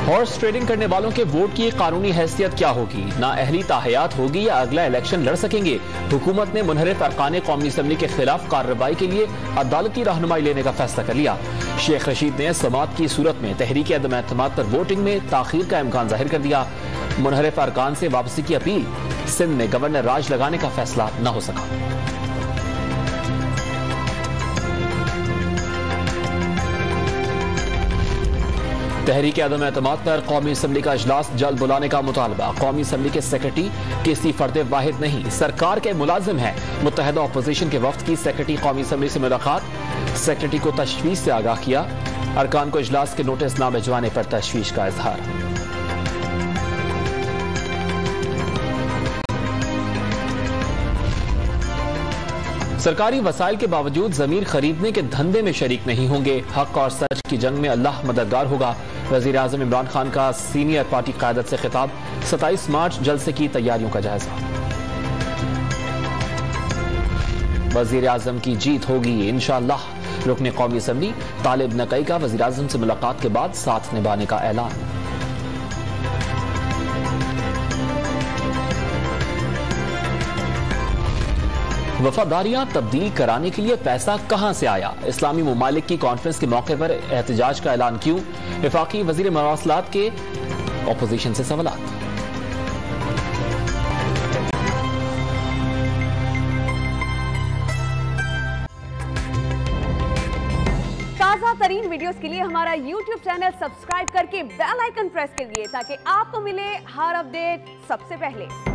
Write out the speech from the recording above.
Horse trading करने वालों के वोट की कानूनी हैसियत क्या होगी? नाअहली ताहयात होगी या अगला इलेक्शन लड़ सकेंगे? हुकूमत ने मुनहरिफ अरकान कौमी असम्बली के खिलाफ कार्रवाई के लिए अदालती रहनुमाई लेने का फैसला कर लिया। शेख रशीद ने समाअत की सूरत में तहरीक अदम एतमाद पर वोटिंग में ताखीर का इम्कान जाहिर कर दिया। मुनहरिफ अरकान से वापसी की अपील। सिंध में गवर्नर राज लगाने का फैसला न हो सका। तहरीक अदम एतमाद पर कौमी असम्बली का इजलास जल्द बुलाने का मुतालबा। कौमी असम्बली के सेक्रेटरी किसी फर्द वाहिद नहीं, सरकार के मुलाजिम है। मुत्तहिदा अपोजिशन के वफ्द की सेक्रेटरी कौमी असम्बली से मुलाकात। सेक्रेटरी को तशवीश से आगाह किया। अरकान को इजलास के नोटिस न भिजवाने पर तशवीश का इजहार। सरकारी वसाइल के बावजूद जमीन खरीदने के धंधे में शरीक नहीं होंगे। हक और सच की जंग में अल्लाह मददगार होगा। वजीर आजम इमरान खान का सीनियर पार्टी क़यादत से खिताब। 27 मार्च जलसे की तैयारियों का जायजा। वजीर आजम की जीत होगी इंशाअल्लाह। रुकने कौमी असम्बली तालिब नकई का वजीर आजम से मुलाकात के बाद साथ निभाने का ऐलान। वफादारियां तब्दील कराने के लिए पैसा कहां से आया? इस्लामी ममालिक की कॉन्फ्रेंस के मौके पर एहतजाज का ऐलान क्यों? वफाकी वजीर मवासलात के अपोजिशन से सवालात। ताज़ा तरीन वीडियोस के लिए हमारा YouTube चैनल सब्सक्राइब करके बेल आइकन प्रेस करिए ताकि आपको मिले हर अपडेट सबसे पहले।